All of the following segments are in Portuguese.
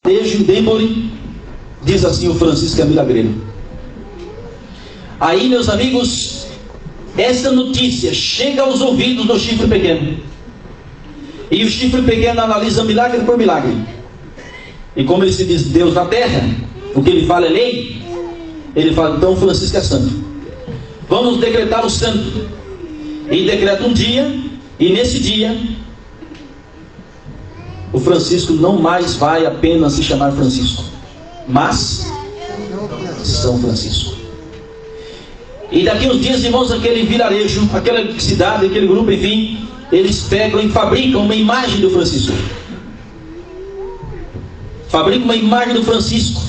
Vilarejo de Emboli, diz assim o Francisco é milagreiro. Aí, meus amigos, essa notícia chega aos ouvidos do chifre pequeno. E o chifre pequeno analisa milagre por milagre. E como ele se diz Deus na terra, o que ele fala é lei. Ele fala, então Francisco é santo. Vamos decretá-lo santo. E decreta um dia, e nesse dia, o Francisco não mais vai apenas se chamar Francisco, mas São Francisco. E daqui uns dias, irmãos, aquele vilarejo, aquela cidade, aquele grupo, enfim, eles pegam e fabricam uma imagem do Francisco. Fabricam uma imagem do Francisco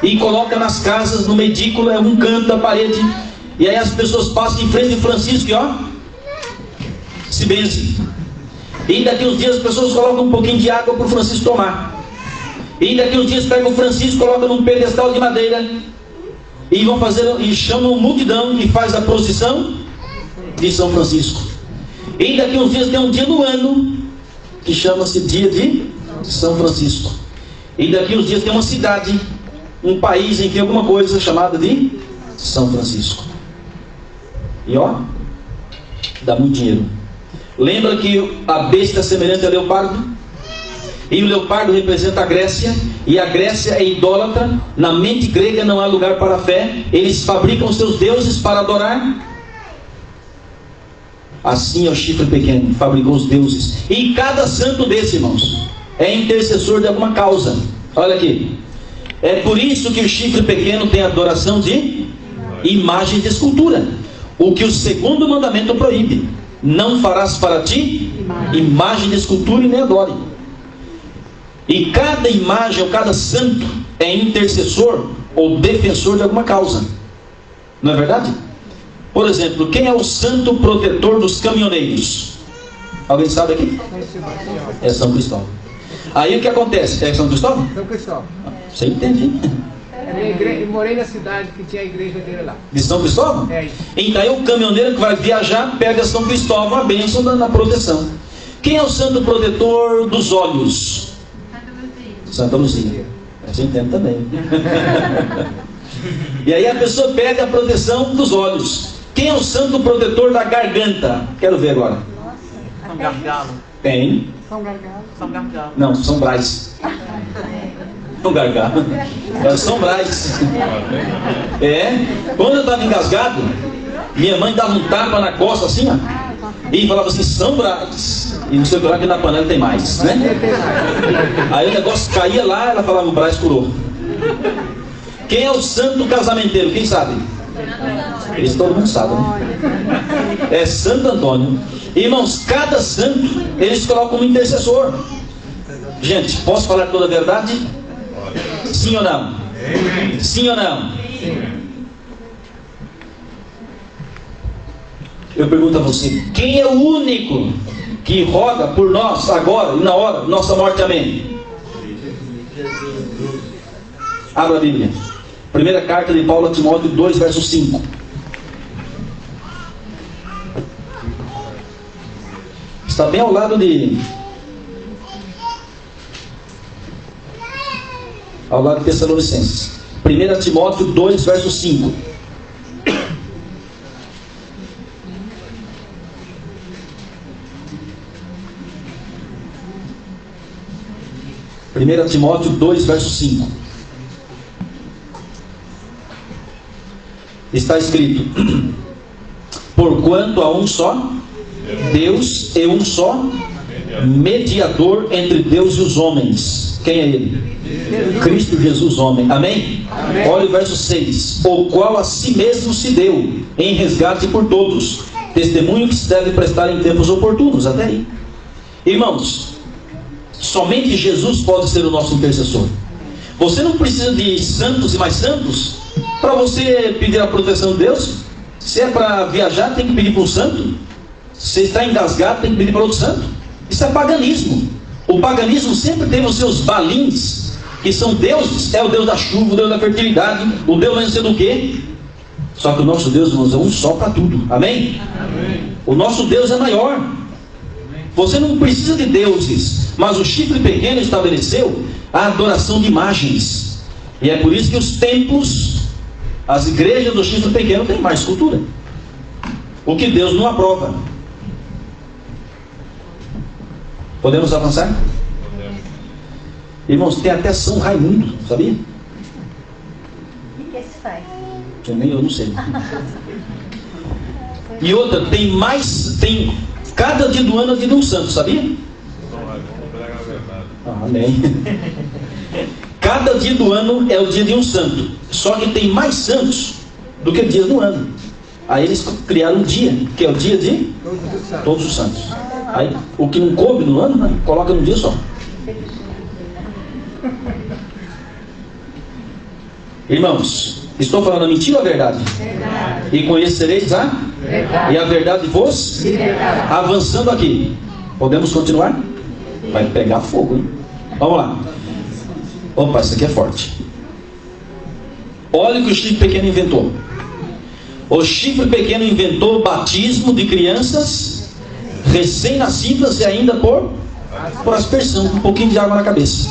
e colocam nas casas, no medículo, é um canto da parede. E aí as pessoas passam em frente de Francisco e ó, se benzem. E daqui uns dias as pessoas colocam um pouquinho de água para o Francisco tomar. E daqui uns dias pegam o Francisco, colocam num pedestal de madeira e vão fazer, e chamam multidão e faz a procissão de São Francisco. E daqui uns dias tem um dia do ano que chama-se dia de São Francisco. E daqui uns dias tem uma cidade, um país em que tem alguma coisa chamada de São Francisco. E ó, dá muito dinheiro. Lembra que a besta é semelhante a leopardo? E o leopardo representa a Grécia, e a Grécia é idólatra. Na mente grega não há lugar para a fé. Eles fabricam seus deuses para adorar. Assim é o chifre pequeno, fabricou os deuses. E cada santo desse, irmãos, é intercessor de alguma causa. Olha aqui. É por isso que o chifre pequeno tem adoração de imagem de escultura. O que o segundo mandamento proíbe. Não farás para ti imagem de escultura e nem adore. E cada imagem ou cada santo é intercessor ou defensor de alguma causa. Não é verdade? Por exemplo, quem é o santo protetor dos caminhoneiros? Alguém sabe aqui? É São Cristóvão. Aí o que acontece? É São Cristóvão? São Cristóvão. Você entende? Eu morei na cidade que tinha a igreja dele lá. De São Cristóvão? É isso. Então aí o caminhoneiro que vai viajar pega São Cristóvão, a bênção na proteção. Quem é o santo protetor dos olhos? Santa Luzia. Você entende também. E aí a pessoa pede a proteção dos olhos. Quem é o santo protetor da garganta? Quero ver agora. São Gargalo. Tem. São Gargalo. São Gargalo. Não, São Brás. São Gargalo. É São Brás. É. Quando eu estava engasgado, minha mãe dava um tapa na costa assim, ó, e falava assim, São Brás. E não sei o que lá, que na panela tem mais, né? Aí o negócio caía lá, ela falava, o Brás curou. Quem é o santo casamenteiro? Quem sabe? Isso todo mundo sabe, né? É Santo Antônio. Irmãos, cada santo, eles colocam um intercessor. Gente, posso falar toda a verdade? Sim ou não? Sim ou não? Eu pergunto a você, quem é o único que roga por nós agora e na hora de nossa morte? Amém. Abra a Bíblia. Primeira carta de Paulo a Timóteo 2, verso 5. Está bem ao lado de Tessalonicenses. 1 Timóteo 2, verso 5. Primeira Timóteo 2, verso 5. Está escrito: porquanto há um só Deus e um só mediador entre Deus e os homens. Quem é ele? Cristo Jesus, homem. Amém? Amém? Olha o verso 6. O qual a si mesmo se deu em resgate por todos, testemunho que se deve prestar em tempos oportunos. Até aí. Irmãos, somente Jesus pode ser o nosso intercessor. Você não precisa de santos e mais santos para você pedir a proteção de Deus. Se é para viajar, tem que pedir para um santo. Se está engasgado, tem que pedir para outro santo. Isso é paganismo. O paganismo sempre teve os seus balins, que são deuses. É o Deus da chuva, o Deus da fertilidade, o Deus não sei do que. Só que o nosso Deus, irmãos, é um só para tudo. Amém? Amém? O nosso Deus é maior. Você não precisa de deuses, mas o chifre pequeno estabeleceu a adoração de imagens. E é por isso que os templos, as igrejas do chifre pequeno têm mais cultura. O que Deus não aprova. Podemos avançar? Irmãos, tem até São Raimundo, sabia? O que se faz? Eu não sei. E outra, tem cada dia do ano é dia de um santo, sabia? Amém. Cada dia do ano é o dia de um santo. Só que tem mais santos do que dias do ano. Aí eles criaram um dia, que é o dia de todos os santos. Aí o que não coube no ano, né, coloca num dia só. Irmãos, estou falando a mentira ou a verdade? Verdade. E conhecereis a Verdade. E a verdade vos Verdade. Avançando aqui. Podemos continuar? Vai pegar fogo, hein? Vamos lá. Opa, isso aqui é forte. Olha o que o chifre pequeno inventou. O chifre pequeno inventou o batismo de crianças recém-nascidas e ainda por aspersão, um pouquinho de água na cabeça.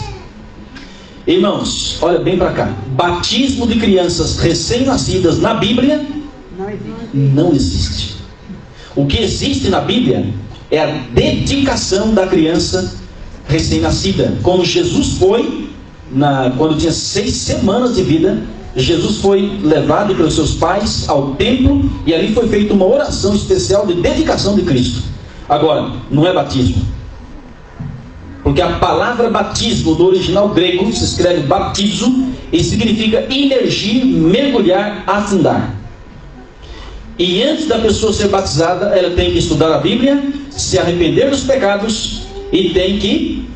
Irmãos, olha bem para cá. Batismo de crianças recém-nascidas na Bíblia não existe. O que existe na Bíblia é a dedicação da criança recém-nascida. Como Jesus foi, quando tinha 6 semanas de vida, Jesus foi levado pelos seus pais ao templo e ali foi feita uma oração especial de dedicação de Cristo. Agora, não é batismo. Porque a palavra batismo no original grego se escreve baptizo e significa imergir, mergulhar, afundar. E antes da pessoa ser batizada, ela tem que estudar a Bíblia, se arrepender dos pecados e tem que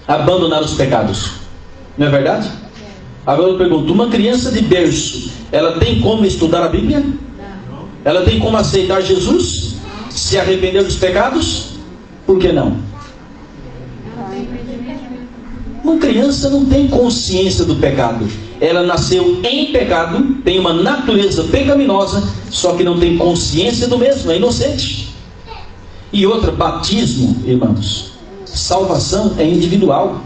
abandonar os pecados. Não é verdade? Agora eu pergunto, uma criança de berço, ela tem como estudar a Bíblia? Ela tem como aceitar Jesus? Se arrepender dos pecados? Por que não? Uma criança não tem consciência do pecado. Ela nasceu em pecado, tem uma natureza pecaminosa, só que não tem consciência do mesmo, é inocente. E outra, batismo, irmãos, salvação é individual.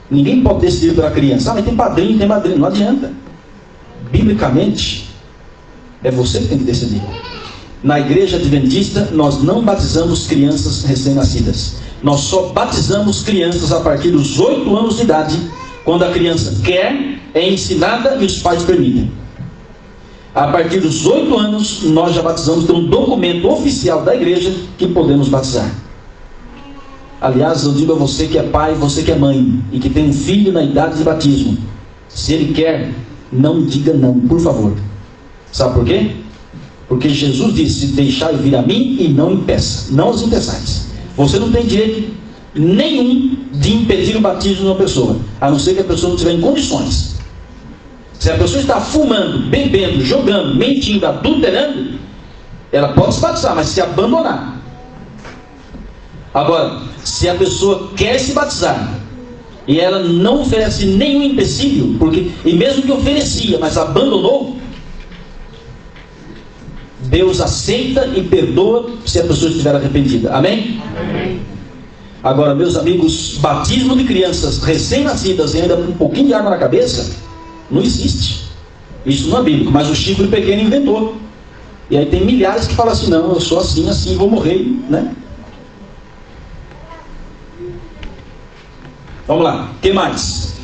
Ninguém pode decidir pela criança. Mas tem padrinho, tem madrinha. Não adianta. Biblicamente, é você que tem que decidir. Na igreja adventista, nós não batizamos crianças recém-nascidas. Nós só batizamos crianças a partir dos 8 anos de idade, quando a criança quer, é ensinada e os pais permitem. A partir dos 8 anos, nós já batizamos, tem um documento oficial da igreja que podemos batizar. Aliás, eu digo a você que é pai, você que é mãe, e que tem um filho na idade de batismo, se ele quer, não diga não, por favor. Sabe por quê? Porque Jesus disse, deixai vir a mim e não impeça, não os impeçais. Você não tem direito nenhum de impedir o batismo de uma pessoa, a não ser que a pessoa não estiver em condições. Se a pessoa está fumando, bebendo, jogando, mentindo, adulterando, ela pode se batizar, mas se abandonar. Agora, se a pessoa quer se batizar e ela não oferece nenhum empecilho, e mesmo que oferecia, mas abandonou, Deus aceita e perdoa se a pessoa estiver arrependida. Amém? Amém. Agora, meus amigos, batismo de crianças recém-nascidas e ainda com um pouquinho de água na cabeça, não existe. Isso não é bíblico, mas o chifre pequeno inventou. E aí tem milhares que falam assim, não, eu sou assim, assim, vou morrer, né? Vamos lá, o que mais?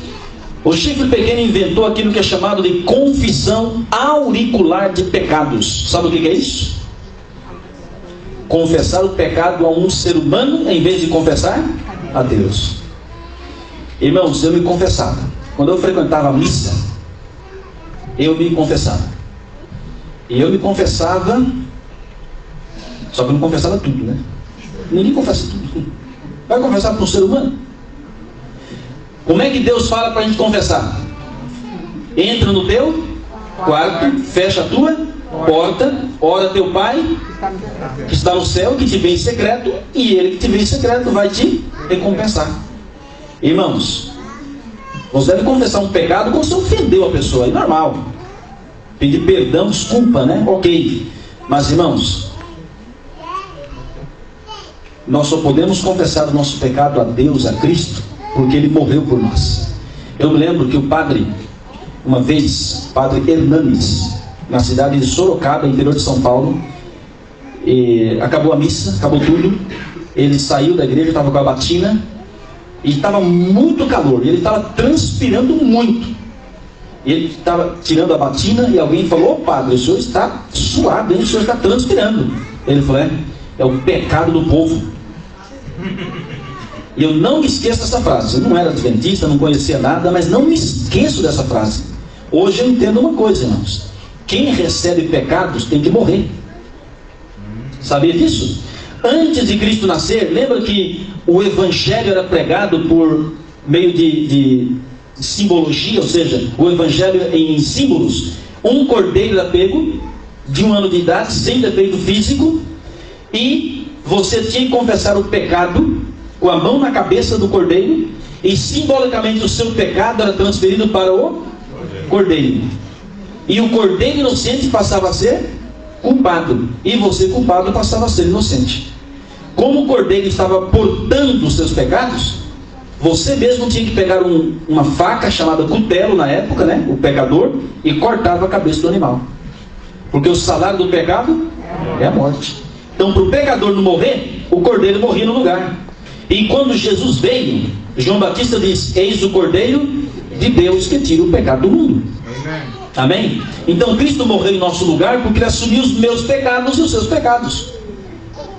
O chifre pequeno inventou aquilo que é chamado de confissão auricular de pecados. Sabe o que é isso? Confessar o pecado a um ser humano em vez de confessar a Deus. Irmãos, eu me confessava. Quando eu frequentava a missa, eu me confessava. E eu me confessava, só que eu não confessava tudo, né? Ninguém confessa tudo. Vai confessar para um ser humano? Como é que Deus fala para a gente confessar? Entra no teu quarto, fecha a tua porta, ora teu pai que está no céu, que te vê em secreto, e ele que te vê em secreto vai te recompensar. Irmãos, você deve confessar um pecado quando você ofendeu a pessoa, é normal. Pedir perdão, desculpa, né? Ok. Mas irmãos, nós só podemos confessar o nosso pecado a Deus, a Cristo, porque ele morreu por nós. Eu me lembro que o padre, uma vez, padre Hernanes, na cidade de Sorocaba, interior de São Paulo, e acabou a missa, acabou tudo, ele saiu da igreja, estava com a batina, e estava muito calor, e ele estava transpirando muito. E ele estava tirando a batina, e alguém falou: ô padre, o senhor está suado, hein? O senhor está transpirando. Ele falou: é o pecado do povo. E eu não me esqueço dessa frase. Eu não era adventista, não conhecia nada, mas não me esqueço dessa frase. Hoje eu entendo uma coisa, irmãos: quem recebe pecados tem que morrer. Sabia disso? Antes de Cristo nascer, lembra que o evangelho era pregado por meio de simbologia, ou seja, o evangelho em símbolos. Um cordeiro era pego de 1 ano de idade, sem defeito físico, e você tinha que confessar o pecado com a mão na cabeça do cordeiro, e simbolicamente o seu pecado era transferido para o cordeiro, e o cordeiro inocente passava a ser culpado, e você culpado passava a ser inocente. Como o cordeiro estava portando os seus pecados, você mesmo tinha que pegar uma faca chamada cutelo na época, né, o pecador, e cortava a cabeça do animal, porque o salário do pecado é a morte. Então, para o pecador não morrer, o cordeiro morria no lugar. E quando Jesus veio, João Batista diz: eis o cordeiro de Deus que tira o pecado do mundo. Amém? Então Cristo morreu em nosso lugar porque ele assumiu os meus pecados e os seus pecados.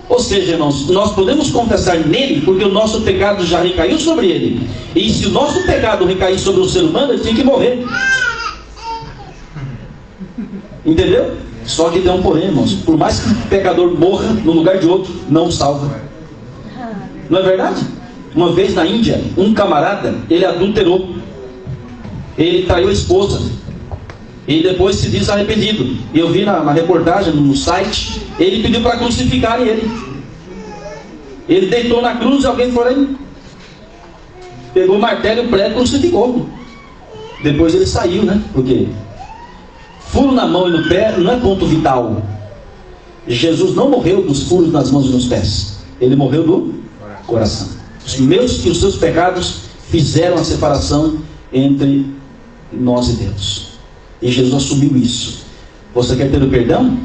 Ou seja, irmãos, nós podemos confessar nele porque o nosso pecado já recaiu sobre ele. E se o nosso pecado recair sobre o ser humano, ele tem que morrer. Entendeu? Só que tem um porém, irmãos: por mais que o pecador morra no lugar de outro, não o salva. Não é verdade? Uma vez na Índia, um camarada, ele adulterou, ele traiu a esposa, e depois se diz arrependido. E eu vi na reportagem, no site, ele pediu para crucificarem ele. Ele deitou na cruz e alguém foi lá, pegou o martelo e o prego e crucificou. Depois ele saiu, né? Porque furo na mão e no pé não é ponto vital. Jesus não morreu dos furos nas mãos e nos pés. Ele morreu do coração. Os meus e os seus pecados fizeram a separação entre nós e Deus. E Jesus assumiu isso. Você quer ter o perdão?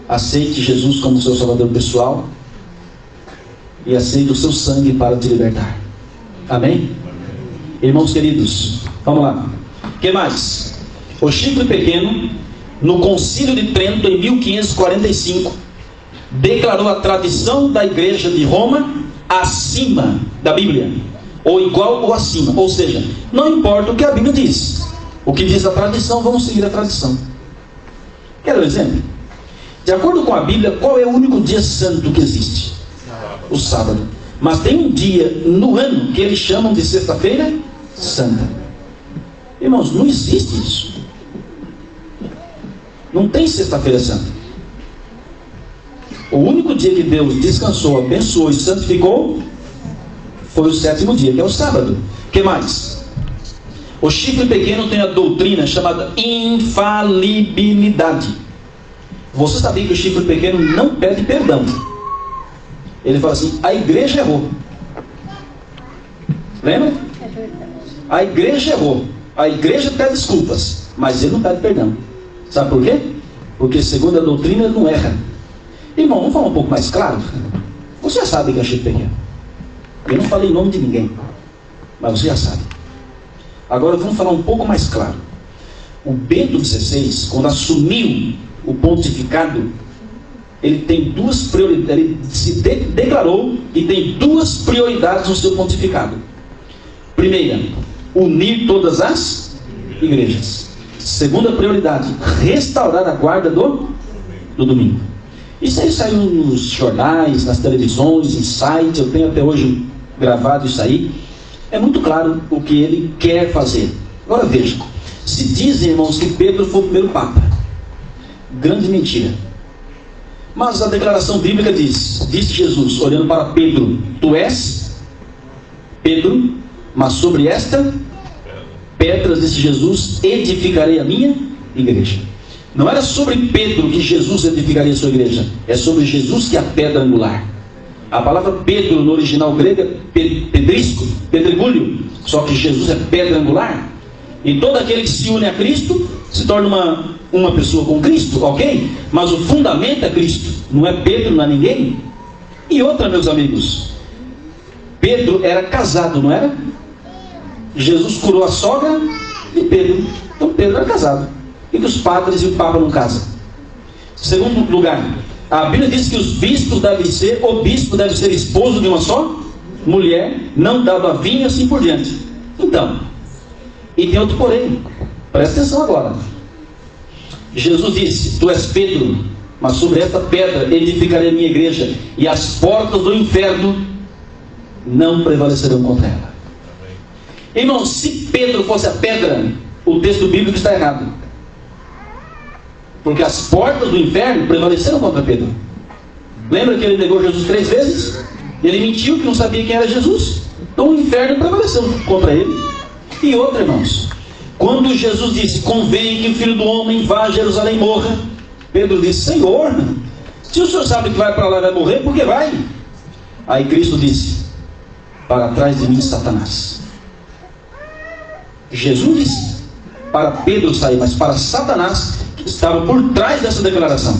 Aceite Jesus como seu salvador pessoal e aceite o seu sangue para te libertar. Amém? Irmãos queridos, vamos lá. O que mais? O Chifre Pequeno, no Concílio de Trento, em 1545, declarou a tradição da Igreja de Roma acima da Bíblia, ou igual ou acima. Ou seja, não importa o que a Bíblia diz, o que diz a tradição, vamos seguir a tradição. Quer um exemplo? De acordo com a Bíblia, qual é o único dia santo que existe? O sábado. Mas tem um dia no ano que eles chamam de sexta-feira santa. Irmãos, não existe isso. Não tem sexta-feira santa. O único dia que Deus descansou, abençoou e santificou foi o 7º dia, que é o sábado. O que mais? O Chifre Pequeno tem a doutrina chamada infalibilidade. Você sabia que o Chifre Pequeno não pede perdão? Ele fala assim: a igreja errou. Lembra? A igreja errou. A igreja pede desculpas, mas ele não pede perdão. Sabe por quê? Porque segundo a doutrina ele não erra. Irmão, vamos falar um pouco mais claro? Você já sabe que é Chifre Pequeno. Eu não falei em nome de ninguém, mas você já sabe. Agora vamos falar um pouco mais claro. O Bento XVI, quando assumiu o pontificado, ele tem duas prioridades. Ele se declarou e tem duas prioridades no seu pontificado. Primeira, unir todas as igrejas. Segunda prioridade, restaurar a guarda do domingo. Isso aí saiu nos jornais, nas televisões, em sites. Eu tenho até hoje gravado isso aí. É muito claro o que ele quer fazer. Agora veja, se dizem, irmãos, que Pedro foi o primeiro Papa. Grande mentira. Mas a declaração bíblica diz: disse Jesus, olhando para Pedro: tu és Pedro, mas sobre esta pedra, disse Jesus, edificarei a minha igreja. Não era sobre Pedro que Jesus edificaria a sua igreja, é sobre Jesus que é a pedra angular. A palavra Pedro no original grego é pedrisco, pedregulho, só que Jesus é pedra angular. E todo aquele que se une a Cristo se torna uma pessoa com Cristo, ok? Mas o fundamento é Cristo, não é Pedro, não é ninguém. E outra, meus amigos, Pedro era casado, não era? Jesus curou a sogra de Pedro, então Pedro era casado. E que os padres e o Papa não casam? Segundo lugar, a Bíblia diz que os bispos devem ser, o bispo deve ser esposo de uma só mulher, não dado a vinho, assim por diante. Então, e tem outro porém, presta atenção agora. Jesus disse: tu és Pedro, mas sobre esta pedra edificarei a minha igreja, e as portas do inferno não prevalecerão contra ela. Irmão, se Pedro fosse a pedra, o texto bíblico está errado, porque as portas do inferno prevaleceram contra Pedro. Lembra que ele negou Jesus 3 vezes? Ele mentiu que não sabia quem era Jesus. Então o inferno prevaleceu contra ele. E outra, irmãos, quando Jesus disse: convém que o Filho do Homem vá a Jerusalém e morra, Pedro disse: Senhor, se o Senhor sabe que vai para lá e vai morrer, por que vai? Aí Cristo disse: para trás de mim, Satanás. Jesus disse para Pedro sair, mas para Satanás, que estava por trás dessa declaração.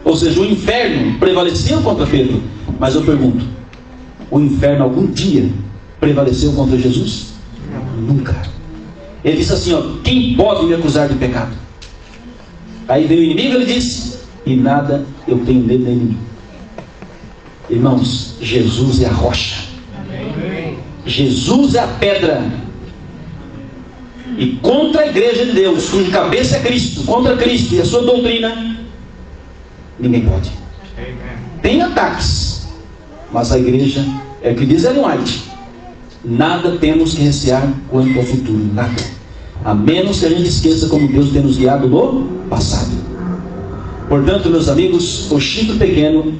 Ou seja, o inferno prevaleceu contra Pedro. Mas eu pergunto, o inferno algum dia prevaleceu contra Jesus? Nunca. Ele disse assim, ó: quem pode me acusar de pecado? Aí veio o inimigo, ele disse: e nada eu tenho medo do inimigo. Irmãos, Jesus é a rocha. Jesus é a pedra. E contra a igreja de Deus, cuja cabeça é Cristo, contra Cristo e a sua doutrina, ninguém pode. Tem ataques, mas a igreja, é o que diz Ellen White: nada temos que recear quanto ao futuro, nada, a menos que a gente esqueça como Deus tem nos guiado no passado. Portanto, meus amigos, o chifre pequeno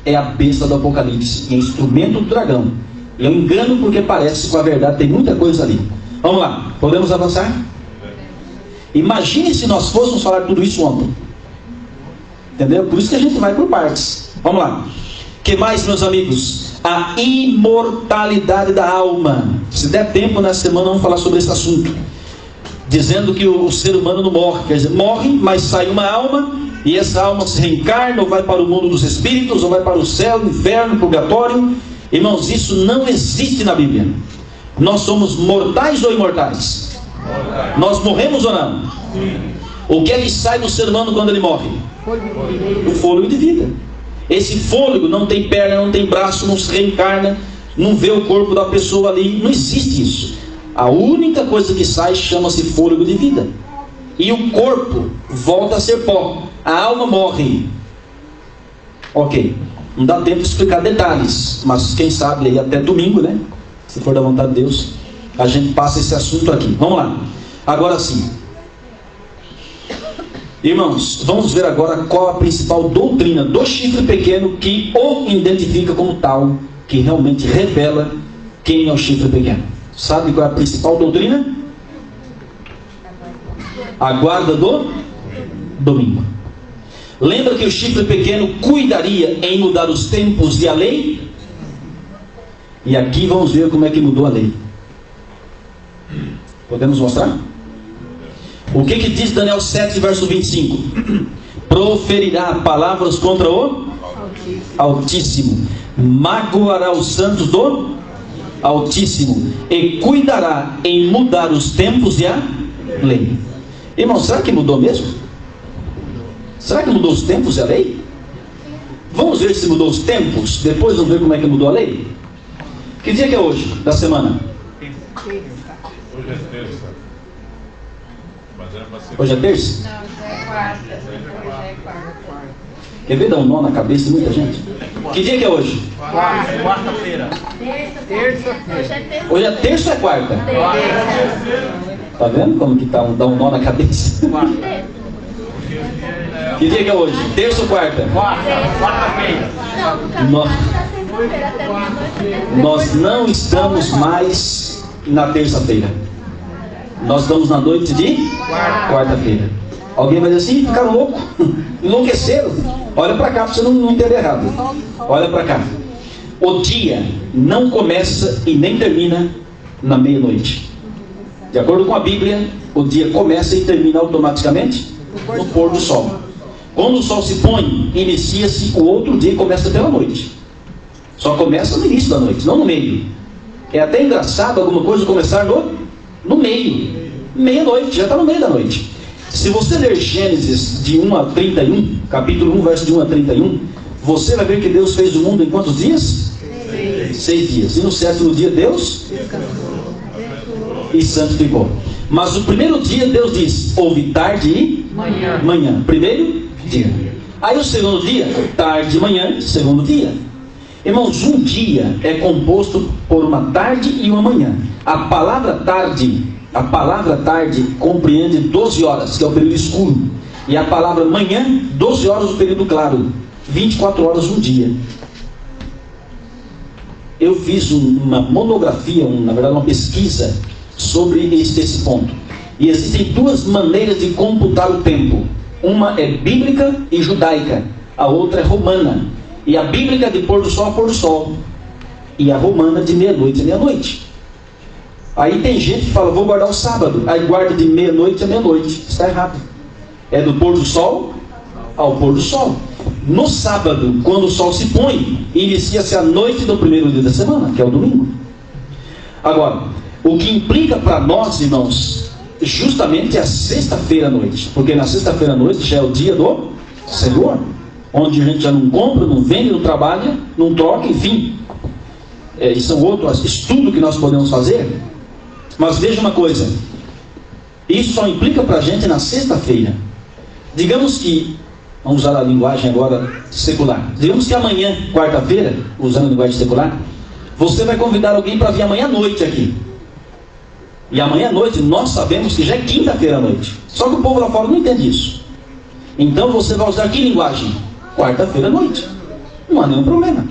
é a besta do Apocalipse, é instrumento do dragão. E é um engano, porque parece com a verdade, tem muita coisa ali. Vamos lá, podemos avançar? Imagine se nós fôssemos falar tudo isso ontem. Entendeu? Por isso que a gente vai por partes. Vamos lá. O que mais, meus amigos? A imortalidade da alma. Se der tempo nessa semana, vamos falar sobre esse assunto. Dizendo que o ser humano não morre. Quer dizer, morre, mas sai uma alma, e essa alma se reencarna, ou vai para o mundo dos espíritos, ou vai para o céu, o inferno, o purgatório. Irmãos, isso não existe na Bíblia. Nós somos mortais ou imortais? Mortais. Nós morremos ou não? Sim. O que é que sai do ser humano quando ele morre? O fôlego de vida. Esse fôlego não tem perna, não tem braço, não se reencarna, não vê o corpo da pessoa ali. Não existe isso. A única coisa que sai chama-se fôlego de vida. E o corpo volta a ser pó. A alma morre. Ok. Não dá tempo de explicar detalhes, mas quem sabe aí até domingo, né? Se for da vontade de Deus, a gente passa esse assunto aqui. Vamos lá. Agora sim. Irmãos, vamos ver agora qual a principal doutrina do chifre pequeno que o identifica como tal, que realmente revela quem é o chifre pequeno. Sabe qual é a principal doutrina? A guarda do domingo. Lembra que o chifre pequeno cuidaria em mudar os tempos e a lei? E aqui vamos ver como é que mudou a lei. Podemos mostrar? O que diz Daniel 7, verso 25? Proferirá palavras contra o Altíssimo, magoará os santos do Altíssimo, e cuidará em mudar os tempos e a lei. Irmão, será que mudou mesmo? Será que mudou os tempos e a lei? Vamos ver se mudou os tempos, depois vamos ver como é que mudou a lei. Que dia que é hoje, da semana? Hoje é terça. Hoje é terça? Não, já é quarta. Hoje é quarta. Quer ver dar um nó na cabeça de muita gente? Que dia que é hoje? Quarta-feira. Terça-feira. Hoje é terça ou é quarta? Tá vendo como que tá dá um nó na cabeça? Que dia que é hoje? Terça ou quarta? Quarta-feira. Nós não estamos mais na terça-feira. Nós estamos na noite de quarta-feira. Alguém vai dizer assim, ficaram loucos, enlouqueceram. Olha para cá para você não entender errado. Olha para cá. O dia não começa e nem termina na meia-noite. De acordo com a Bíblia, o dia começa e termina automaticamente no pôr do sol. Quando o sol se põe, inicia-se o outro dia e começa pela noite. Só começa no início da noite, não no meio. É até engraçado alguma coisa começar no meio. Meia-noite, já está no meio da noite. Se você ler Gênesis de 1 a 31, capítulo 1, verso de 1 a 31, você vai ver que Deus fez o mundo em quantos dias? 6 dias. E no sétimo dia Deus e santificou. Mas o primeiro dia Deus diz, houve tarde e manhã. Primeiro dia. Aí o segundo dia, tarde e manhã, segundo dia. Irmãos, um dia é composto por uma tarde e uma manhã. A palavra tarde compreende 12 horas, que é o período escuro. E a palavra manhã, 12 horas o período claro. 24 horas um dia. Eu fiz uma monografia, na verdade uma pesquisa sobre esse ponto. E existem duas maneiras de computar o tempo. Uma é bíblica e judaica. A outra é romana. E a bíblica de pôr do sol a pôr do sol. E a romana de meia-noite a meia-noite. Aí tem gente que fala, vou guardar o sábado. Aí guarda de meia-noite a meia-noite. Está errado. É do pôr do sol ao pôr do sol. No sábado, quando o sol se põe, inicia-se a noite do primeiro dia da semana, que é o domingo. Agora, o que implica para nós, irmãos, justamente é a sexta-feira à noite. Porque na sexta-feira à noite já é o dia do Senhor. Onde a gente já não compra, não vende, não trabalha, não troca, enfim. Isso é um outro estudo que nós podemos fazer. Mas veja uma coisa. Isso só implica para a gente na sexta-feira. Digamos que, vamos usar a linguagem agora secular. Digamos que amanhã, quarta-feira, usando a linguagem secular, você vai convidar alguém para vir amanhã à noite aqui. E amanhã à noite nós sabemos que já é quinta-feira à noite. Só que o povo lá fora não entende isso. Então você vai usar que linguagem? Quarta-feira à noite. Não há nenhum problema.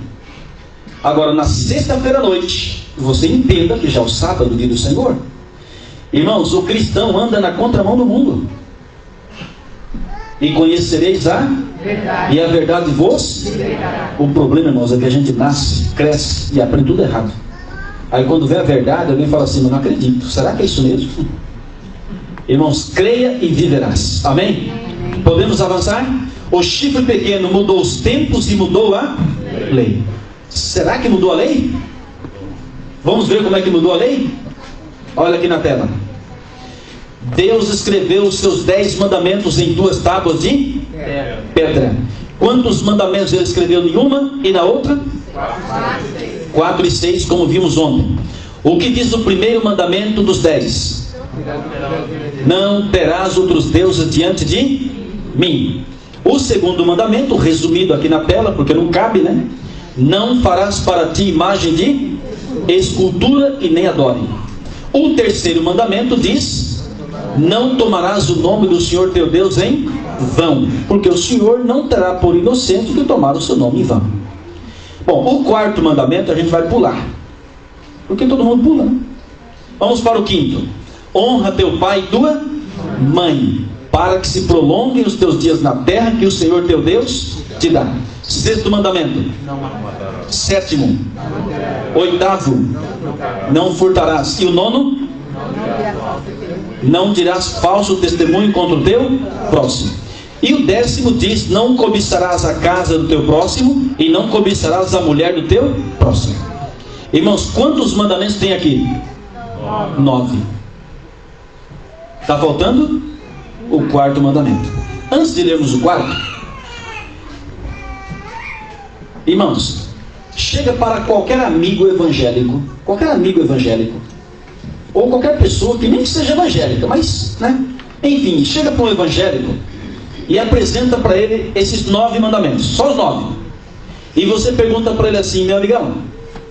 Agora, na sexta-feira à noite, você entenda que já é o sábado, dia do Senhor. Irmãos, o cristão anda na contramão do mundo. E conhecereis a verdade. E a verdade vos libertará. O problema, irmãos, é que a gente nasce, cresce e aprende tudo errado. Aí quando vê a verdade, alguém fala assim, mas não acredito. Será que é isso mesmo? Irmãos, creia e viverás. Amém? Podemos avançar? O chifre pequeno mudou os tempos e mudou a lei. Será que mudou a lei? Vamos ver como é que mudou a lei? Olha aqui na tela. Deus escreveu os seus 10 mandamentos em 2 tábuas de pedra. Quantos mandamentos ele escreveu em uma e na outra? 4 e 6, como vimos ontem. O que diz o primeiro mandamento dos 10? Não terás outros deuses diante de mim. O segundo mandamento, resumido aqui na tela, porque não cabe, né? Não farás para ti imagem de escultura e nem adore. O terceiro mandamento diz: não tomarás o nome do Senhor teu Deus em vão, porque o Senhor não terá por inocente que tomar o seu nome em vão. Bom, o quarto mandamento a gente vai pular, porque todo mundo pula, né? Vamos para o quinto. Honra teu pai e tua mãe, para que se prolonguem os teus dias na terra que o Senhor teu Deus te dá. Sexto mandamento. Sétimo. Oitavo. Não furtarás. E o nono? Não dirás falso testemunho contra o teu próximo. E o 10º diz: não cobiçarás a casa do teu próximo e não cobiçarás a mulher do teu próximo. Irmãos, quantos mandamentos tem aqui? 9. Está faltando o quarto mandamento. Antes de lermos o quarto, irmãos, chega para qualquer amigo evangélico, ou qualquer pessoa que nem que seja evangélica, mas, né? Enfim, chega para um evangélico e apresenta para ele esses 9 mandamentos, só os 9. E você pergunta para ele assim: meu amigão,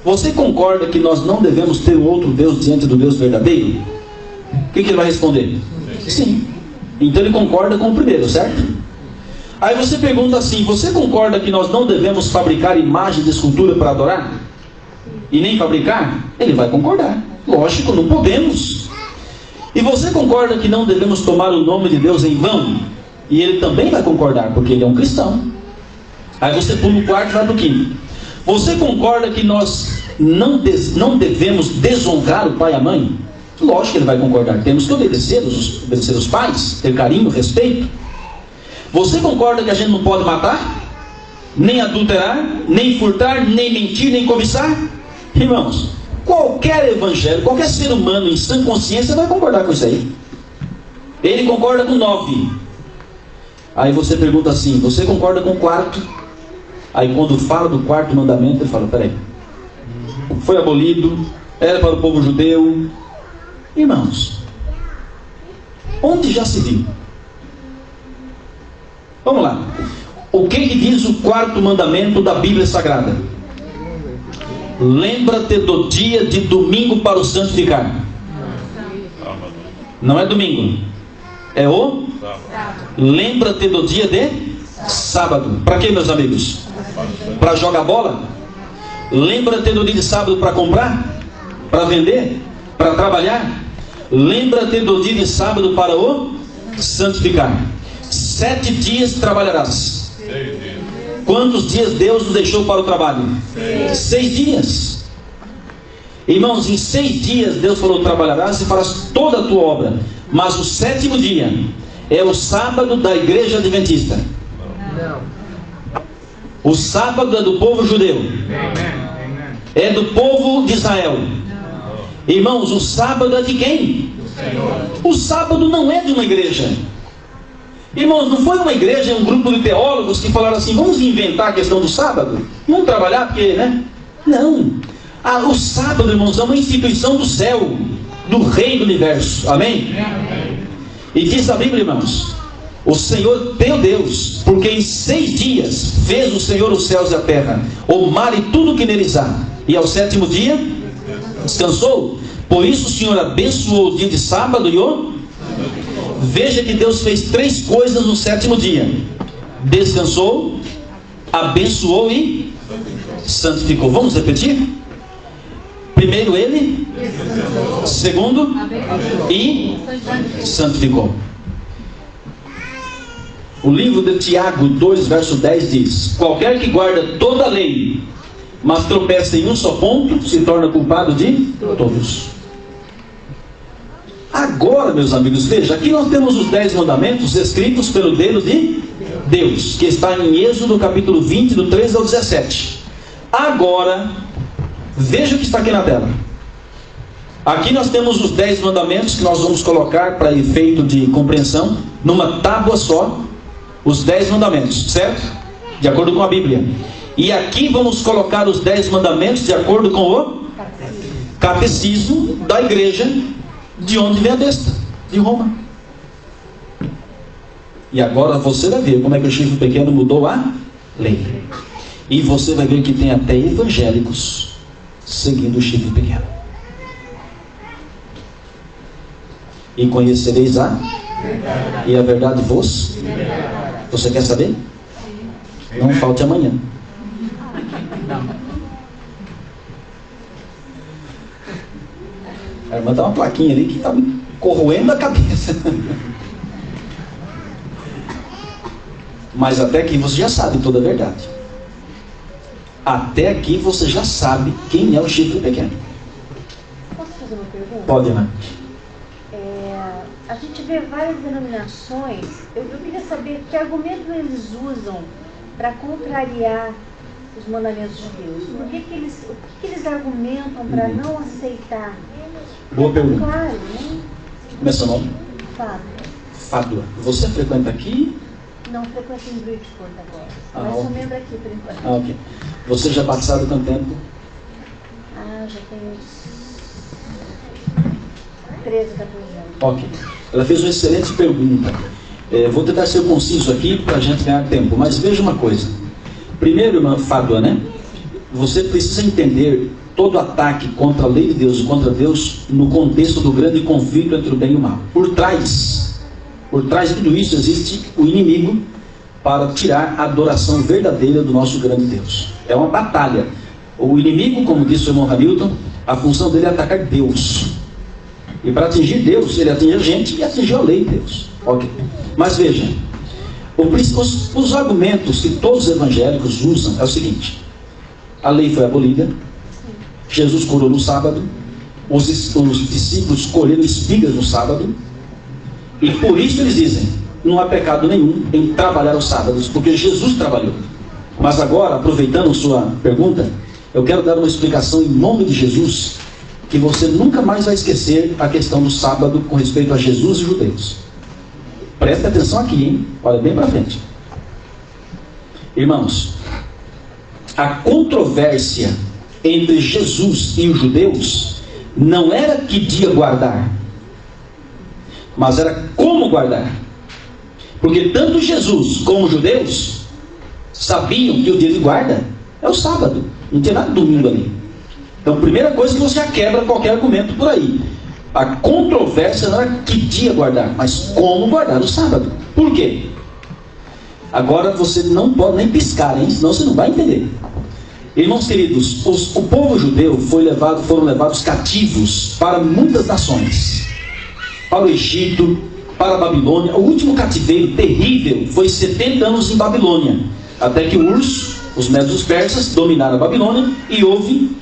você concorda que nós não devemos ter outro Deus diante do Deus verdadeiro? O que ele vai responder? Sim. Então ele concorda com o primeiro, certo? Aí você pergunta assim: você concorda que nós não devemos fabricar imagem de escultura para adorar? E nem fabricar? Ele vai concordar. Lógico, não podemos. E você concorda que não devemos tomar o nome de Deus em vão? E ele também vai concordar, porque ele é um cristão. Aí você pula o quarto e vai para o quinto. Você concorda que nós não devemos desonrar o pai e a mãe? Lógico que ele vai concordar. Temos que obedecer os pais, ter carinho, respeito. Você concorda que a gente não pode matar, nem adulterar, nem furtar, nem mentir, nem cobiçar? Irmãos, qualquer evangelho, qualquer ser humano em sã consciência vai concordar com isso aí. Ele concorda com 9. Aí você pergunta assim, você concorda com o quarto? Aí quando fala do quarto mandamento, ele fala, peraí, foi abolido, era para o povo judeu. Irmãos, onde já se viu? Vamos lá. O que diz o quarto mandamento da Bíblia Sagrada? Lembra-te do dia de domingo para o santificar. Não é domingo, é o lembra-te do dia de sábado. Para quê, meus amigos? Para jogar bola? Lembra-te do dia de sábado para comprar? Para vender? Para trabalhar? Lembra-te do dia de sábado para o santificar. 7 dias trabalharás. Quantos dias Deus nos deixou para o trabalho? 6 dias. Irmãos, em 6 dias Deus falou, trabalharás e farás toda a tua obra. Mas o 7º dia é o sábado da igreja adventista. Não. O sábado é do povo judeu. É do povo de Israel. Irmãos, o sábado é de quem? O sábado não é de uma igreja. Irmãos, não foi uma igreja, um grupo de teólogos que falaram assim, vamos inventar a questão do sábado? Vamos trabalhar porque, né? Não. O sábado, irmãos, é uma instituição do céu, do rei do universo. Amém? E diz a Bíblia, irmãos, o Senhor teu Deus, porque em 6 dias fez o Senhor os céus e a terra, o mar e tudo que neles há, e ao 7º dia descansou. Por isso o Senhor abençoou o dia de sábado e o... Veja que Deus fez 3 coisas no 7º dia: descansou, abençoou e santificou. Vamos repetir? Primeiro ele, segundo e santificou. O livro de Tiago 2, verso 10 diz: qualquer que guarda toda a lei, mas tropeça em um só ponto, se torna culpado de todos. Agora, meus amigos, veja, aqui nós temos os 10 mandamentos escritos pelo dedo de Deus, que está em Êxodo capítulo 20, do 13 ao 17. Agora, veja o que está aqui na tela. Aqui nós temos os 10 mandamentos que nós vamos colocar para efeito de compreensão, numa tábua só, os 10 mandamentos, certo? De acordo com a Bíblia. E aqui vamos colocar os 10 mandamentos de acordo com o catecismo da igreja, de onde vem a besta, de Roma. E agora você vai ver como é que o chifre pequeno mudou a lei. E você vai ver que tem até evangélicos seguindo o chifre pequeno. E conhecereis a verdade. E a verdade vos? Você quer saber? Não falte amanhã. A irmã dá uma plaquinha ali que está me corroendo a cabeça. Mas até aqui você já sabe toda a verdade. Até aqui você já sabe quem é o chifre pequeno. Posso fazer uma pergunta? Pode, irmã. A gente vê várias denominações. Eu queria saber que argumento eles usam para contrariar os mandamentos de Deus. O que eles argumentam para não aceitar? Boa pergunta. Claro, né? Como é seu nome? Fábio. Fábio. Você frequenta aqui? Não frequento em Bridgeport agora. Ah, Mas sou ok. membro aqui por enquanto. Ok. Você já batizado quanto tempo? Já tenho uns 13, 14 anos. Ok. Ela fez uma excelente pergunta. Vou tentar ser conciso aqui para a gente ganhar tempo. Mas veja uma coisa. Primeiro, irmã Fábio, né? Você precisa entender todo ataque contra a lei de Deus e contra Deus no contexto do grande conflito entre o bem e o mal. Por trás de tudo isso existe o inimigo para tirar a adoração verdadeira do nosso grande Deus. É uma batalha. O inimigo, como disse o irmão Hamilton, a função dele é atacar Deus. E para atingir Deus, ele atinge a gente e atingiu a lei de Deus. Ok. Mas veja, Os argumentos que todos os evangélicos usam é o seguinte: a lei foi abolida, Jesus curou no sábado, os discípulos colheram espigas no sábado, e por isso eles dizem, não há pecado nenhum em trabalhar os sábados, porque Jesus trabalhou. Mas agora, aproveitando sua pergunta, eu quero dar uma explicação em nome de Jesus, que você nunca mais vai esquecer a questão do sábado com respeito a Jesus e judeus. Presta atenção aqui, hein? Olha bem para frente. Irmãos, a controvérsia entre Jesus e os judeus não era que dia guardar, mas era como guardar. Porque tanto Jesus como os judeus sabiam que o dia de guarda é o sábado, não tinha nada de domingo ali. Então, primeira coisa que você já quebra qualquer argumento por aí. A controvérsia não era que dia guardar, mas como guardar o sábado. Por quê? Agora você não pode nem piscar, hein? Senão você não vai entender. Irmãos queridos, o povo judeu foram levados cativos para muitas nações. Para o Egito, para a Babilônia. O último cativeiro terrível foi 70 anos em Babilônia. Até que os médios persas, dominaram a Babilônia e houve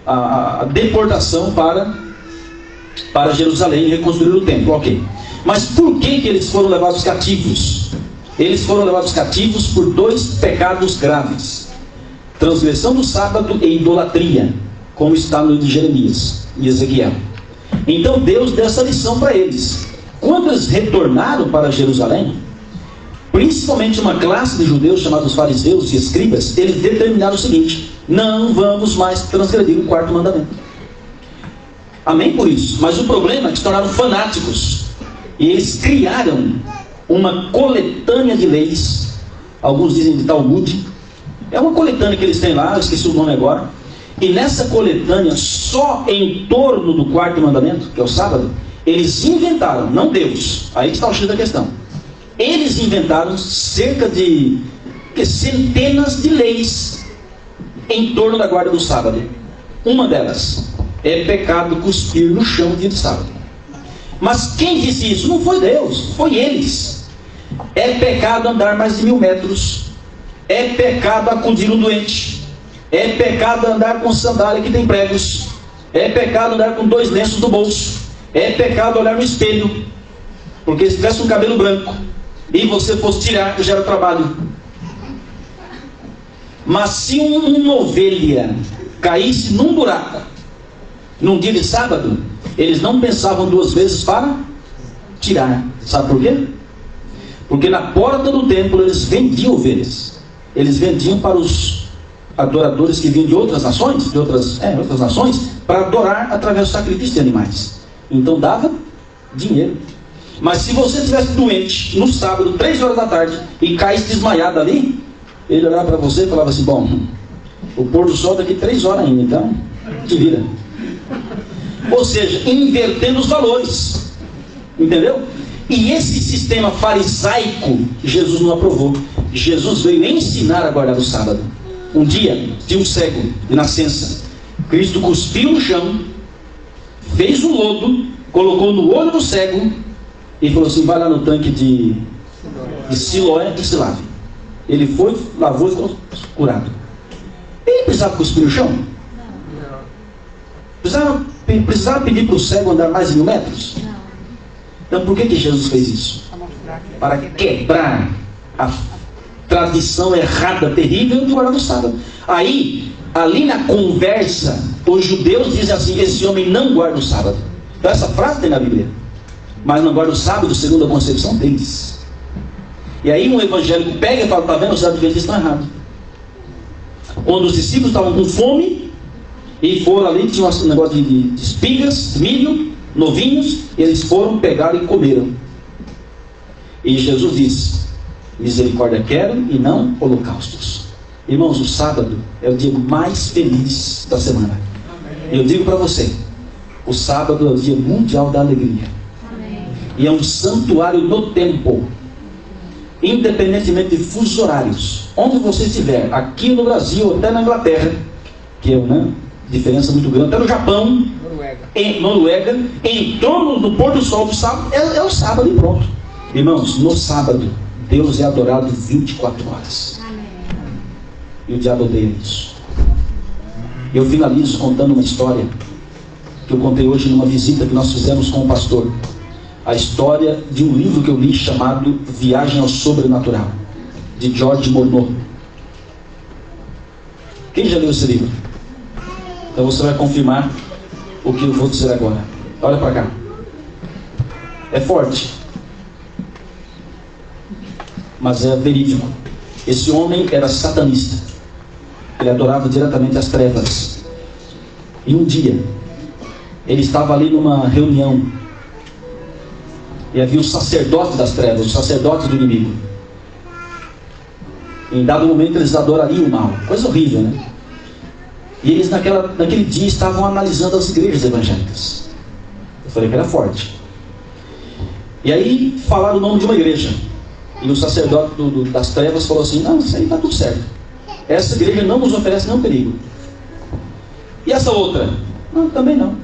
a deportação para Jerusalém e reconstruir o templo. Ok. Mas por que eles foram levados cativos? Eles foram levados cativos por 2 pecados graves: transgressão do sábado e idolatria, como está no livro de Jeremias e Ezequiel. Então Deus deu essa lição para eles. Quando eles retornaram para Jerusalém, principalmente uma classe de judeus chamados fariseus e escribas, eles determinaram o seguinte: não vamos mais transgredir o 4º mandamento. Amém por isso. Mas o problema é que se tornaram fanáticos e eles criaram uma coletânea de leis. Alguns dizem de Talmud. É uma coletânea que eles têm lá, eu esqueci o nome agora. E nessa coletânea, só em torno do 4º mandamento, que é o sábado, eles inventaram, não Deus, aí está o X da questão. Eles inventaram cerca de centenas de leis em torno da guarda do sábado. Uma delas é pecado cuspir no chão no dia de sábado. Mas quem disse isso? Não foi Deus, foi eles. É pecado andar mais de 1000 metros. É pecado acudir um doente. É pecado andar com sandália que tem pregos. É pecado andar com 2 lenços no bolso. É pecado olhar no espelho. Porque se tivesse um cabelo branco e você fosse tirar, já era trabalho. Mas se uma ovelha caísse num buraco num dia de sábado, eles não pensavam 2 vezes para tirar. Sabe por quê? Porque na porta do templo eles vendiam ovelhas. Eles vendiam para os adoradores que vinham de outras nações, outras nações, para adorar através do sacrifício de animais. Então dava dinheiro. Mas se você estivesse doente no sábado, 3 horas da tarde, e caísse desmaiado ali, ele olhava para você e falava assim: bom, o pôr do sol daqui 3 horas ainda, então te vira. Ou seja, invertendo os valores. Entendeu? E esse sistema farisaico Jesus não aprovou. Jesus veio ensinar a guardar o sábado. Um dia, tinha um cego de nascença. Cristo cuspiu no chão, fez um lodo, colocou no olho do cego e falou assim: vai lá no tanque de Siloé e se lave. Ele foi, lavou e ficou curado. Ele precisava cuspir no chão? Precisava pedir para o cego andar mais de 1000 metros? Então por que Jesus fez isso? Para quebrar a tradição errada, terrível de guardar o sábado. Aí, ali na conversa, os judeus dizem assim: esse homem não guarda o sábado. Então essa frase tem na Bíblia. Mas não guarda o sábado segundo a concepção deles. E aí um evangélico pega e fala: está vendo, os adventistas estão errados. Quando os discípulos estavam com fome e foram ali, tinha um negócio de espigas, milho, novinhos, eles foram, pegaram e comeram. E Jesus disse: misericórdia quero e não holocaustos. Irmãos, o sábado é o dia mais feliz da semana. E eu digo para você, o sábado é o dia mundial da alegria. Amém. E é um santuário do tempo. Independentemente de fusos horários, onde você estiver, aqui no Brasil, até na Inglaterra, que é uma diferença muito grande, até no Japão, Noruega, em torno do pôr do sol do sábado, é o sábado e pronto. Irmãos, no sábado, Deus é adorado 24 horas. E o diabo odeia isso. Eu finalizo contando uma história que eu contei hoje numa visita que nós fizemos com o pastor. A história de um livro que eu li chamado Viagem ao Sobrenatural, de George Morneau. Quem já leu esse livro? Então você vai confirmar o que eu vou dizer agora. Olha para cá. É forte, mas é verídico. Esse homem era satanista. Ele adorava diretamente as trevas. E um dia ele estava ali numa reunião e havia um sacerdote das trevas, o sacerdote do inimigo. Em dado momento eles adorariam o mal. Coisa horrível, né? E eles naquele dia estavam analisando as igrejas evangélicas. Eu falei que era forte. E aí falaram o nome de uma igreja. E o sacerdote das trevas falou assim: não, isso aí está tudo certo. Essa igreja não nos oferece nenhum perigo. E essa outra? Não, também não.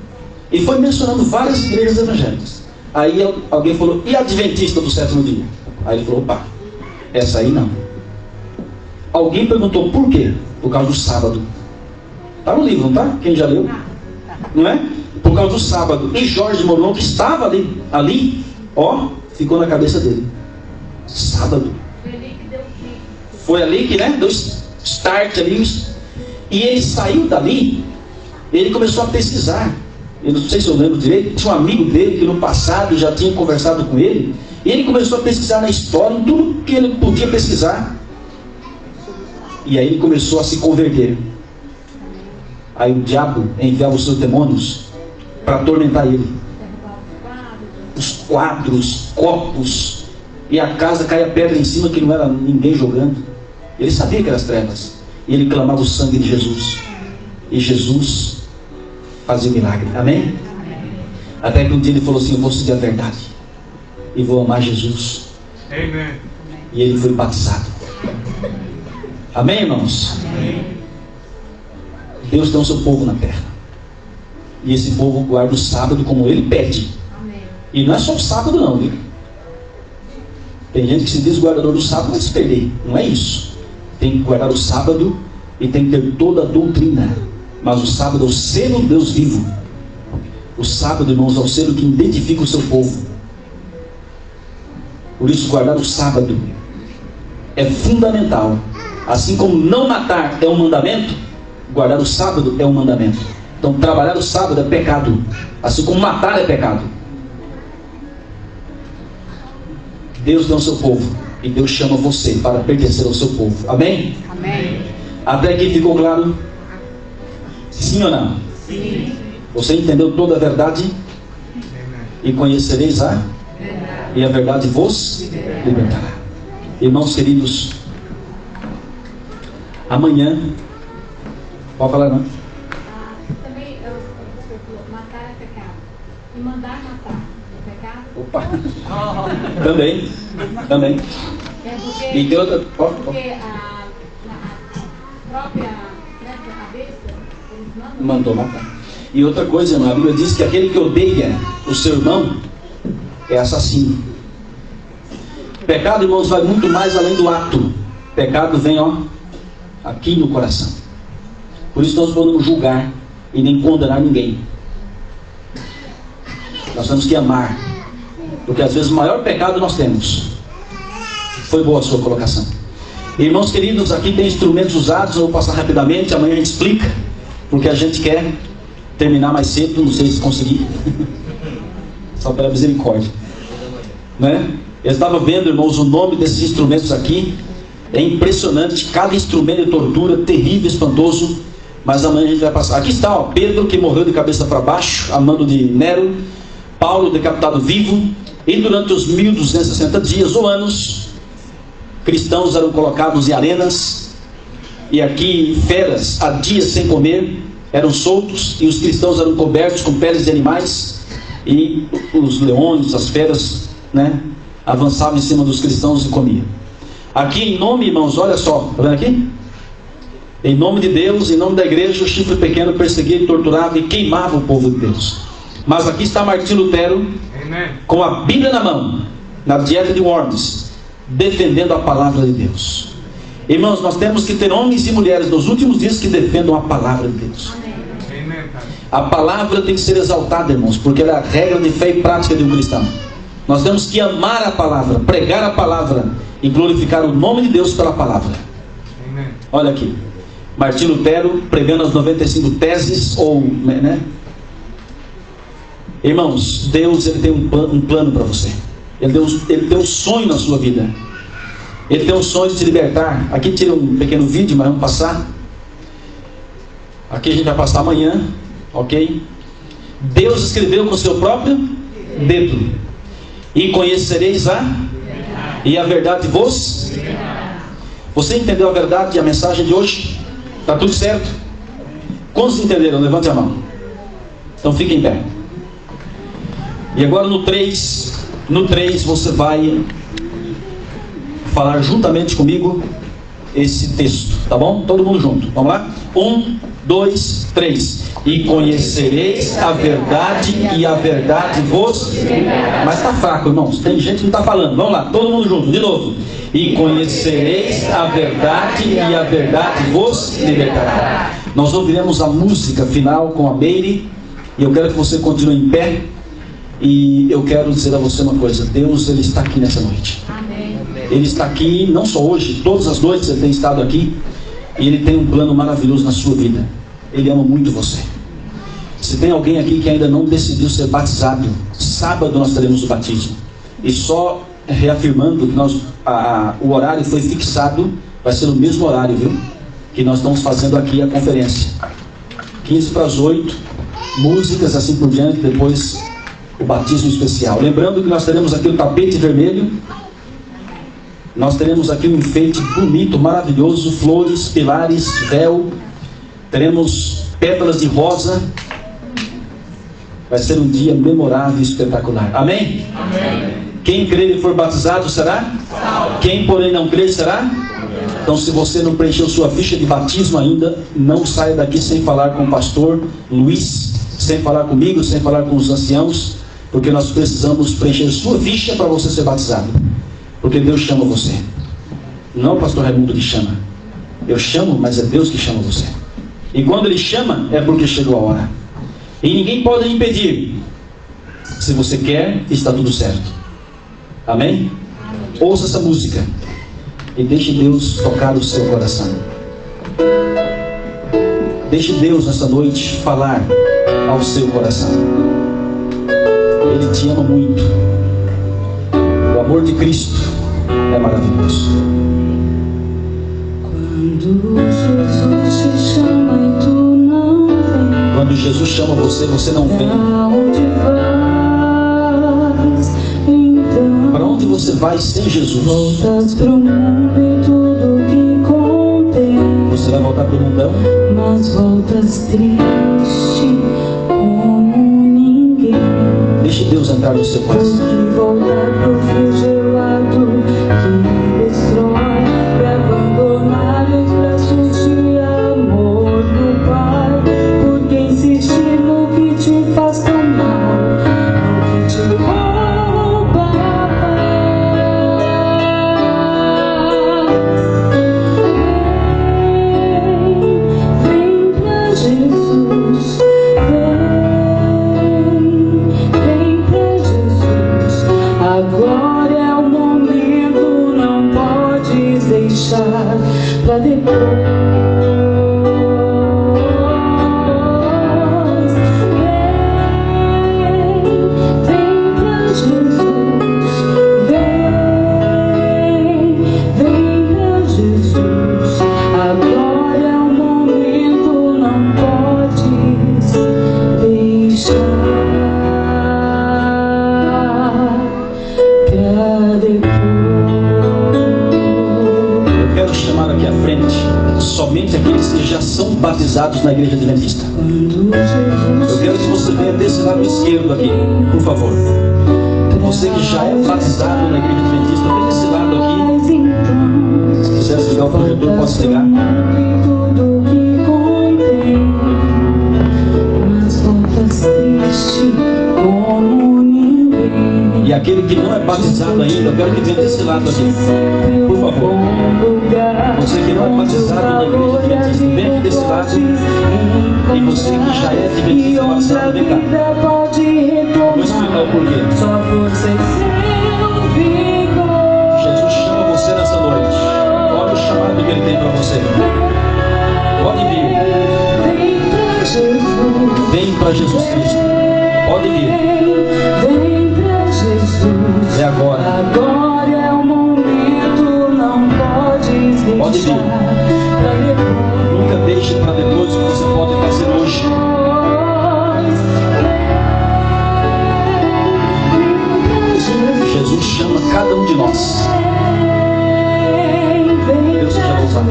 E foi mencionando várias igrejas evangélicas. Aí alguém falou: e a adventista do sétimo dia? Aí ele falou: opa, essa aí não. Alguém perguntou por quê? Por causa do sábado. Está no livro, não está? Quem já leu? Não é? Por causa do sábado. E George Morneau, que estava ali, ó, ficou na cabeça dele. Sábado. Foi ali que, né, deu start ali. E ele saiu dali, ele começou a pesquisar. Eu não sei se eu lembro direito, tinha um amigo dele que no passado já tinha conversado com ele. E ele começou a pesquisar na história, em tudo que ele podia pesquisar. E aí ele começou a se converter. Aí o diabo enviava os seus demônios para atormentar ele. Os quadros, copos, e a casa caía pedra em cima que não era ninguém jogando. Ele sabia que eram as trevas. E ele clamava o sangue de Jesus. E Jesus fazia o milagre. Amém? Até que um dia ele falou assim: eu vou seguir a verdade e vou amar Jesus. Amém. E ele foi batizado. Amém, irmãos? Amém. Deus tem o seu povo na terra. E esse povo guarda o sábado como ele pede. E não é só o sábado não, viu? Tem gente que se diz guardador do sábado, vai se perder. Não é isso. Tem que guardar o sábado e tem que ter toda a doutrina. Mas o sábado é o selo de Deus vivo. O sábado, irmãos, é o selo que identifica o seu povo. Por isso, guardar o sábado é fundamental. Assim como não matar é um mandamento, guardar o sábado é um mandamento. Então, trabalhar o sábado é pecado. Assim como matar é pecado. Deus tem o seu povo. E Deus chama você para pertencer ao seu povo. Amém? Amém. Até aqui ficou claro? Sim ou não? Sim. Você entendeu toda a verdade? E conhecereis a? E a verdade vos libertará. Irmãos queridos, amanhã, pode falar não? Também, matar é pecado. E mandar matar é pecado? Opa! Também. É porque, E tem outra. porque a própria cabeça, eles Mandou matar. E outra coisa, irmão, a Bíblia diz que aquele que odeia o seu irmão é assassino. Pecado, irmãos, vai muito mais além do ato. Pecado vem, ó, aqui no coração. Por isso nós não podemos julgar e nem condenar ninguém. Nós temos que amar. Porque às vezes o maior pecado nós temos. Foi boa a sua colocação. Irmãos queridos, aqui tem instrumentos usados. Eu vou passar rapidamente, amanhã a gente explica. Porque a gente quer terminar mais cedo. Não sei se conseguir. Só pela misericórdia, né? Eu estava vendo, irmãos, o nome desses instrumentos aqui. É impressionante. Cada instrumento de tortura, terrível, espantoso. Mas amanhã a gente vai passar. Aqui está, ó, Pedro, que morreu de cabeça para baixo, a mando de Nero. Paulo, decapitado vivo. E durante os 1260 dias ou anos, cristãos eram colocados em arenas. E aqui feras, há dias sem comer, eram soltos. E os cristãos eram cobertos com peles de animais. E os leões, as feras, né, avançavam em cima dos cristãos e comiam. Aqui em nome, irmãos, olha só, está vendo aqui? Em nome de Deus, em nome da igreja, o chifre pequeno perseguia, torturava e queimava o povo de Deus. Mas aqui está Martim Lutero, com a Bíblia na mão, na dieta de Worms, defendendo a palavra de Deus. Irmãos, nós temos que ter homens e mulheres nos últimos dias que defendam a palavra de Deus. A palavra tem que ser exaltada, irmãos, porque ela é a regra de fé e prática de um cristão. Nós temos que amar a palavra, pregar a palavra e glorificar o nome de Deus pela palavra. Olha aqui, Martim Lutero pregando as 95 teses, ou, né? Irmãos, Deus, ele tem um plano para você. Ele tem um sonho na sua vida. Ele tem um sonho de te libertar. Aqui tira um pequeno vídeo, mas vamos passar. Aqui a gente vai passar amanhã, ok? Deus escreveu com seu próprio dedo: e conhecereis e a verdade vos. Você entendeu a verdade e a mensagem de hoje? Está tudo certo? Quantos entenderam? Levante a mão. Então fique em pé. E agora no 3 você vai falar juntamente comigo esse texto, tá bom? Todo mundo junto, vamos lá? 1, 2, 3. E conhecereis a verdade, e a verdade vos... Mas está fraco, irmãos, tem gente que não está falando. Vamos lá, todo mundo junto, de novo. E conhecereis a verdade, e a verdade vos libertará. Nós ouviremos a música final com a Meire, e eu quero que você continue em pé. E eu quero dizer a você uma coisa: Deus, ele está aqui nessa noite. Amém. Ele está aqui, não só hoje, todas as noites ele tem estado aqui. E ele tem um plano maravilhoso na sua vida. Ele ama muito você. Se tem alguém aqui que ainda não decidiu ser batizado, sábado nós teremos o batismo. E só reafirmando que o horário foi fixado, vai ser o mesmo horário, viu? Que nós estamos fazendo aqui a conferência. 15 para as 8, músicas assim por diante, depois o batismo especial. Lembrando que nós teremos aqui o tapete vermelho, nós teremos aqui um enfeite bonito, maravilhoso, flores, pilares, véu, teremos pétalas de rosa. Vai ser um dia memorável e espetacular. Amém? Amém. Quem crer e for batizado será? Salve. Quem porém não crer será? Então, se você não preencheu sua ficha de batismo ainda, não saia daqui sem falar com o pastor Luiz, sem falar comigo, sem falar com os anciãos, porque nós precisamos preencher sua ficha para você ser batizado. Porque Deus chama você. Não o pastor Raimundo que chama. Eu chamo, mas é Deus que chama você. E quando Ele chama, é porque chegou a hora. E ninguém pode impedir. Se você quer, está tudo certo. Amém? Ouça essa música e deixe Deus tocar o seu coração. Deixe Deus nessa noite falar ao seu coração. Ele te ama muito. O amor de Cristo é maravilhoso. Quando Jesus chama você, você não vem. Para onde você vai sem Jesus? Voltas pro mundo e tudo que contém. Você vai voltar pro mundão? Mas voltas triste como ninguém. Deixe Deus entrar no seu coração. Voltar pro frio gelado que destrói, pra abandonar os braços de amor do Pai. Porque insistir no que te faz tão mal, no que te rouba a paz. Vem pra Jesus, vem pra Jesus. Agora é o momento, não podes deixar pra depois. Somente aqueles que já são batizados na igreja adventista. Eu quero que você venha desse lado esquerdo aqui, por favor. Você que já é batizado na igreja adventista, vem desse lado aqui. Se quiser desligar o projetor, pode desligar. E aquele que não é batizado ainda, eu quero que venha desse lado aqui. Por favor. Você que não é batizado na igreja adventista, vem aqui desse lado. E você que já é adventista batizado, vem cá. Vou explicar o porquê. Jesus chama você nessa noite. Olha o chamado que Ele tem para você. Pode vir. Vem para Jesus Cristo. Pode vir. É agora. Agora é o momento, não pode deixar. Pode vir. Nunca deixe para depois o que você pode fazer hoje. Jesus chama cada um de nós. Deus seja louvado.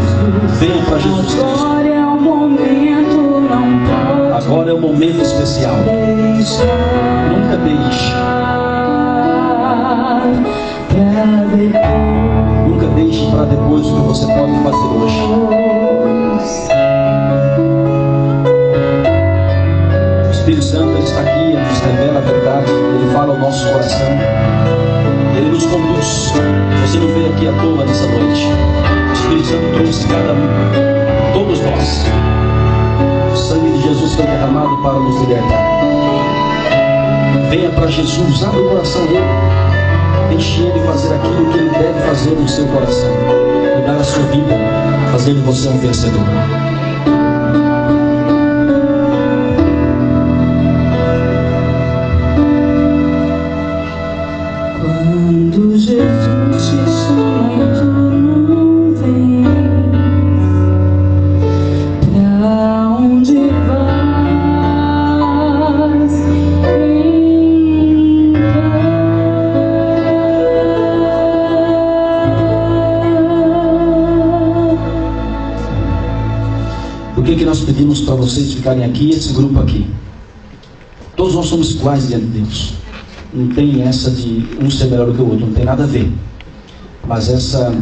Venha para Jesus Cristo. Agora é o momento, não pode. Agora é um momento especial. Nunca deixe. Nunca deixe para depois o que você pode fazer hoje. O Espírito Santo ele está aqui, ele nos revela a verdade, ele fala ao nosso coração, ele nos conduz. Você não veio aqui à toa nessa noite. O Espírito Santo trouxe cada um, todos nós. O sangue de Jesus foi derramado para nos libertar. Venha para Jesus, abre o coração dele. Deixe Ele fazer aquilo que Ele deve fazer no seu coração. Mudar a sua vida, fazer de você um vencedor. Quando Jesus te chama e tu não vem, pra onde vais? Por que nós pedimos para vocês ficarem aqui, esse grupo aqui? Todos nós somos iguais diante de Deus. Não tem essa de um ser melhor do que o outro, não tem nada a ver. Mas essa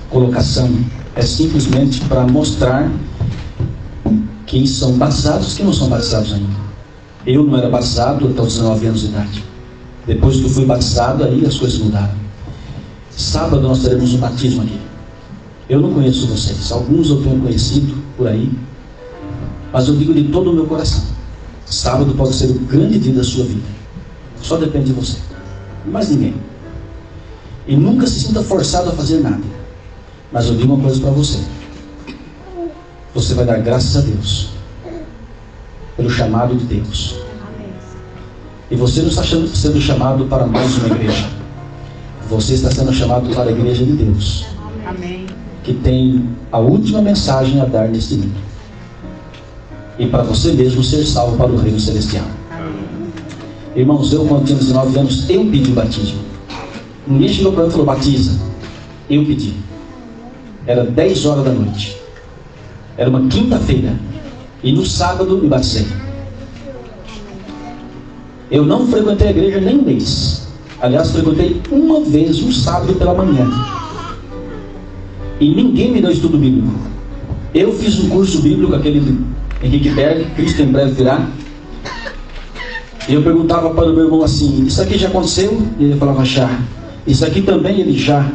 colocação é simplesmente para mostrar quem são batizados e quem não são batizados ainda. Eu não era batizado até os 19 anos de idade. Depois que eu fui batizado, aí as coisas mudaram. Sábado nós teremos um batismo aqui. Eu não conheço vocês, alguns eu tenho conhecido por aí, mas eu digo de todo o meu coração: sábado pode ser o grande dia da sua vida. Só depende de você, mais ninguém. E nunca se sinta forçado a fazer nada. Mas eu digo uma coisa para você: você vai dar graças a Deus pelo chamado de Deus. E você não está sendo chamado para mais uma igreja. Você está sendo chamado para a igreja de Deus. Amém. Que tem a última mensagem a dar neste mundo. E para você mesmo ser salvo para o reino celestial. Irmãos, eu quando tinha 19 anos, eu pedi o batismo. Ninguém chegou para mim e falou: batiza. Eu pedi. Era 10 horas da noite. Era uma quinta-feira. E no sábado me batizei. Eu não frequentei a igreja nem um mês. Aliás, frequentei uma vez, um sábado pela manhã. E ninguém me deu estudo bíblico. Eu fiz um curso bíblico, aquele Henrique Berg, Cristo em breve virá. E eu perguntava para o meu irmão assim: isso aqui já aconteceu? E ele falava: já. Isso aqui também? Ele: já.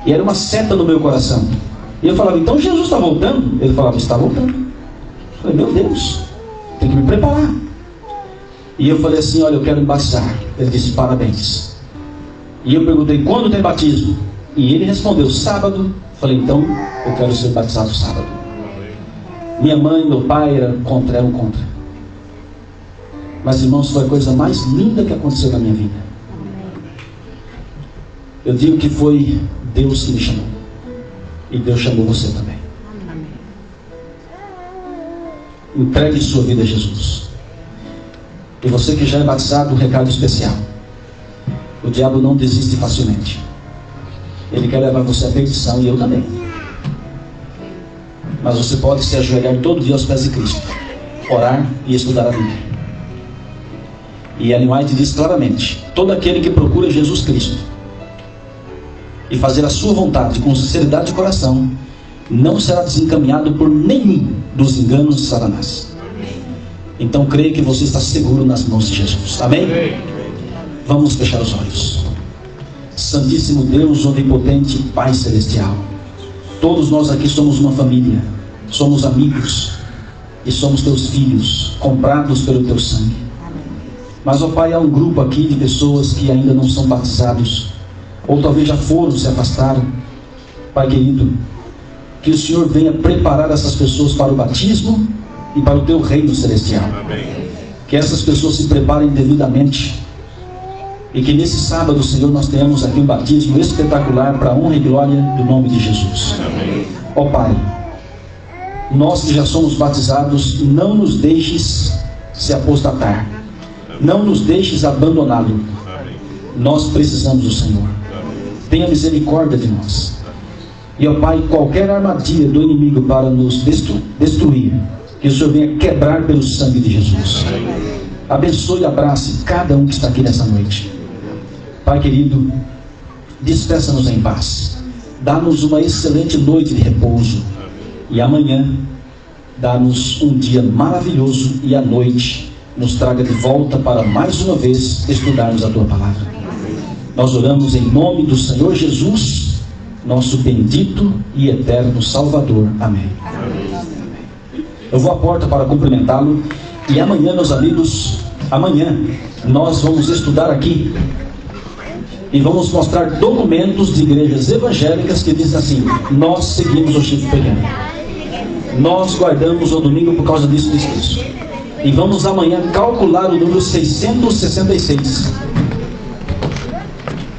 E era uma seta no meu coração. E eu falava: então Jesus está voltando? Ele falava: está voltando. Eu falei: meu Deus, tem que me preparar. E eu falei assim: olha, eu quero me batizar. Ele disse: parabéns. E eu perguntei: quando tem batismo? E ele respondeu: sábado. Eu falei: então eu quero ser batizado sábado. Minha mãe e meu pai eram contra. Mas, irmãos, foi a coisa mais linda que aconteceu na minha vida. Eu digo que foi Deus que me chamou. E Deus chamou você também. Entregue sua vida a Jesus. E você que já é batizado, um recado especial: o diabo não desiste facilmente. Ele quer levar você à perdição, e eu também. Mas você pode se ajoelhar todo dia aos pés de Cristo, orar e estudar a Bíblia. E Ellen White diz claramente: todo aquele que procura Jesus Cristo e fazer a sua vontade com sinceridade de coração não será desencaminhado por nenhum dos enganos de Satanás. Então creio que você está seguro nas mãos de Jesus. Amém? Vamos fechar os olhos. Santíssimo Deus, onipotente, Pai Celestial, todos nós aqui somos uma família, somos amigos e somos teus filhos, comprados pelo teu sangue. Mas, ó Pai, há um grupo aqui de pessoas que ainda não são batizados, ou talvez já foram, se afastaram. Pai querido, que o Senhor venha preparar essas pessoas para o batismo e para o teu reino celestial. Que essas pessoas se preparem devidamente e que nesse sábado, Senhor, nós tenhamos aqui um batismo espetacular para a honra e glória do nome de Jesus. Ó Pai, nós que já somos batizados, não nos deixes se apostatar, não nos deixes abandoná-lo. Nós precisamos do Senhor. Tenha misericórdia de nós. E ó Pai, qualquer armadilha do inimigo para nos destruir, que o Senhor venha quebrar pelo sangue de Jesus. Abençoe e abrace cada um que está aqui nessa noite. Pai querido, despeça-nos em paz. Dá-nos uma excelente noite de repouso. E amanhã, dá-nos um dia maravilhoso e à noite nos traga de volta para mais uma vez estudarmos a Tua Palavra. Nós oramos em nome do Senhor Jesus, nosso bendito e eterno Salvador. Amém. Eu vou à porta para cumprimentá-lo. E amanhã, meus amigos, amanhã nós vamos estudar aqui e vamos mostrar documentos de igrejas evangélicas que dizem assim: nós seguimos o Chico Pequeno, nós guardamos o domingo por causa disso, disso, disso. E vamos amanhã calcular o número 666,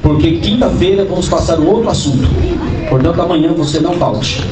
porque quinta-feira vamos passar o outro assunto. Portanto, amanhã você não falte.